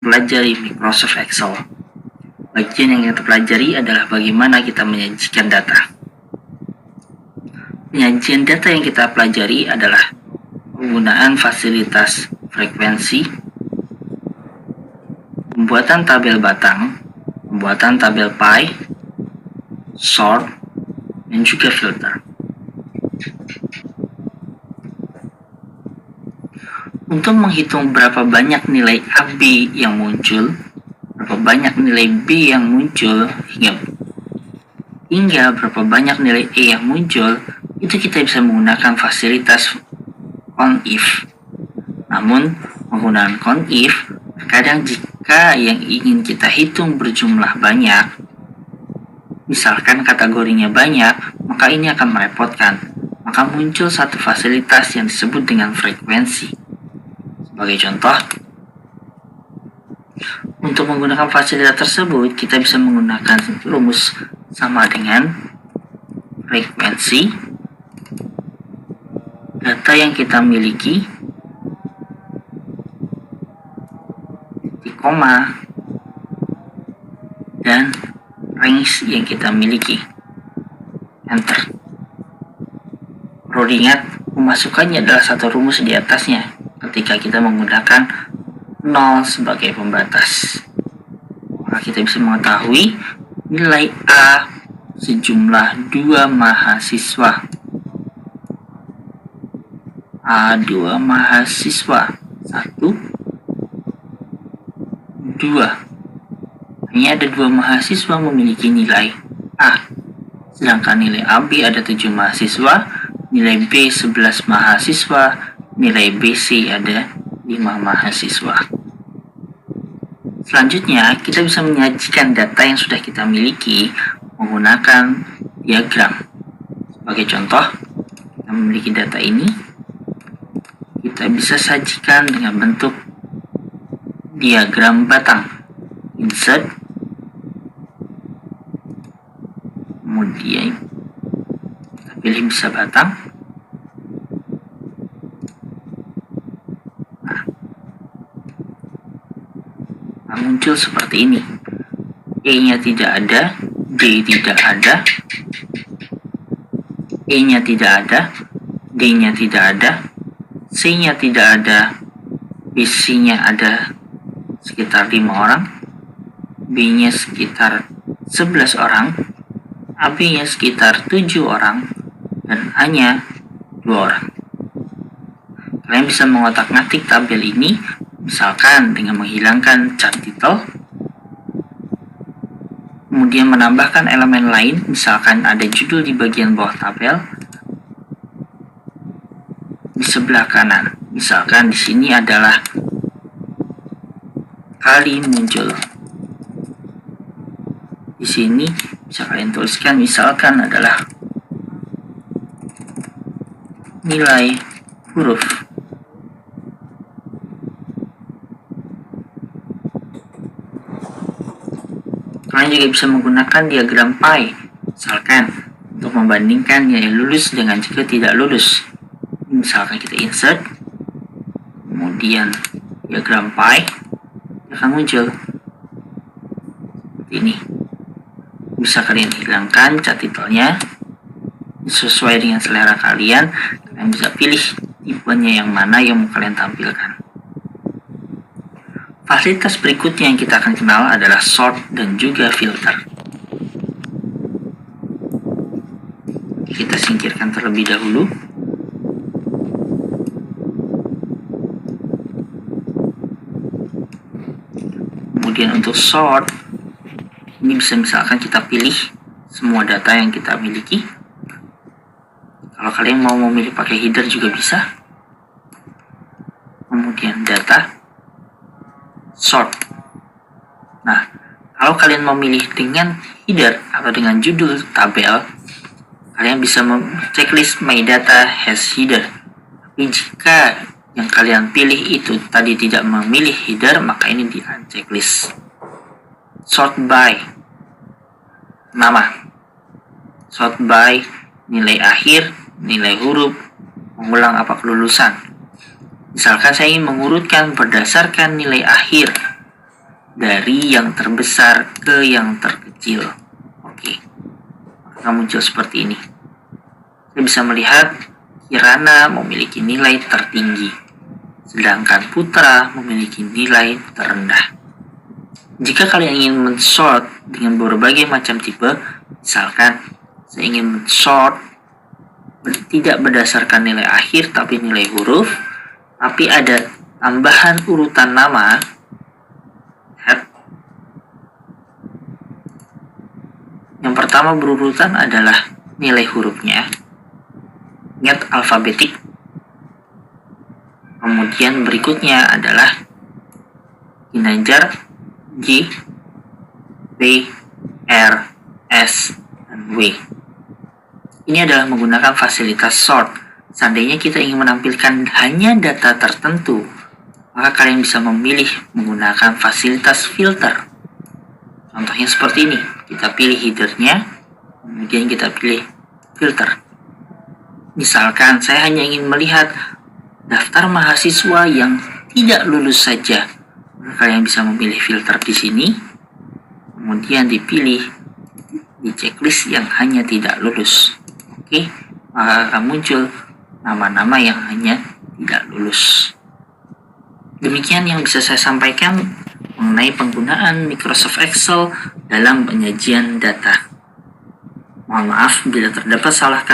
pelajari Microsoft Excel. Bagian yang kita pelajari adalah bagaimana kita menyajikan data. Penyajian data yang kita pelajari adalah penggunaan fasilitas frekuensi, pembuatan tabel batang, pembuatan tabel pie, sort, dan juga filter. Untuk menghitung berapa banyak nilai AB yang muncul, berapa banyak nilai B yang muncul, hingga berapa banyak nilai E yang muncul, itu kita bisa menggunakan fasilitas CONIF. Namun, penggunaan CONIF, terkadang jika yang ingin kita hitung berjumlah banyak, misalkan kategorinya banyak, maka ini akan merepotkan. Maka muncul satu fasilitas yang disebut dengan frekuensi. Sebagai contoh, untuk menggunakan fasilitas tersebut, kita bisa menggunakan rumus sama dengan frekuensi data yang kita miliki, titik koma, dan range yang kita miliki. Enter. Perlu diingat, pemasukannya adalah satu rumus di atasnya ketika kita menggunakan 0 sebagai pembatas. Maka kita bisa mengetahui nilai A sejumlah 2 mahasiswa. A2 mahasiswa 1, 2. Hanya ada 2 mahasiswa memiliki nilai A. Sedangkan nilai AB ada 7 mahasiswa, nilai B 11 mahasiswa, nilai BC ada 5 mahasiswa. Selanjutnya, kita bisa menyajikan data yang sudah kita miliki menggunakan diagram. Sebagai contoh, kita memiliki data ini, kita bisa sajikan dengan bentuk diagram batang. Insert, kemudian kita pilih bisa batang. Muncul seperti ini. E-nya tidak ada, D tidak ada, E-nya tidak ada, D-nya tidak ada, C-nya tidak ada, BC-nya ada sekitar 5 orang, B-nya sekitar 11 orang, AB-nya sekitar 7 orang, dan A-nya 2 orang. Kalian bisa mengotak-ngatik tabel ini, misalkan dengan menghilangkan chart title, kemudian menambahkan elemen lain, misalkan ada judul di bagian bawah tabel, di sebelah kanan. Misalkan di sini adalah kali muncul. Di sini bisa kalian tuliskan, misalkan adalah nilai huruf. Kalian juga bisa menggunakan diagram pie, misalkan untuk membandingkan nilai lulus dengan jika tidak lulus. Misalkan kita insert, kemudian diagram pie akan muncul seperti ini. Bisa kalian hilangkan cat titelnya sesuai dengan selera kalian. Kalian bisa pilih tipenya yang mana yang mau kalian tampilkan. Fasilitas berikutnya yang kita akan kenal adalah sort dan juga filter. Kita singkirkan terlebih dahulu. Kemudian untuk sort, ini bisa misalkan kita pilih semua data yang kita miliki. Kalau kalian mau memilih pakai header juga bisa. Kemudian data, sort. Nah, kalau kalian memilih dengan header atau dengan judul tabel, kalian bisa checklist my data has header. Tapi jika yang kalian pilih itu tadi tidak memilih header, maka ini di unchecklist. Sort by nama, sort by nilai akhir, nilai huruf, mengulang apa kelulusan. Misalkan saya ingin mengurutkan berdasarkan nilai akhir, dari yang terbesar ke yang terkecil. Oke, maka muncul seperti ini. Saya bisa melihat Kirana memiliki nilai tertinggi, sedangkan Putra memiliki nilai terendah. Jika kalian ingin men-sort dengan berbagai macam tipe, misalkan saya ingin men-sort tidak berdasarkan nilai akhir tapi nilai huruf, tapi ada tambahan urutan nama, yang pertama berurutan adalah nilai hurufnya, ingat alfabetik. Kemudian berikutnya adalah Ginanjar G, B, R, S, dan W. Ini adalah menggunakan fasilitas sort. Seandainya kita ingin menampilkan hanya data tertentu, maka kalian bisa memilih menggunakan fasilitas filter. Contohnya seperti ini. Kita pilih headernya, kemudian kita pilih filter. Misalkan saya hanya ingin melihat daftar mahasiswa yang tidak lulus saja. Kalian bisa memilih filter di sini, kemudian dipilih di checklist yang hanya tidak lulus. Oke, maka akan muncul nama-nama yang hanya tidak lulus. Demikian yang bisa saya sampaikan mengenai penggunaan Microsoft Excel dalam penyajian data. Mohon maaf bila terdapat salah kata.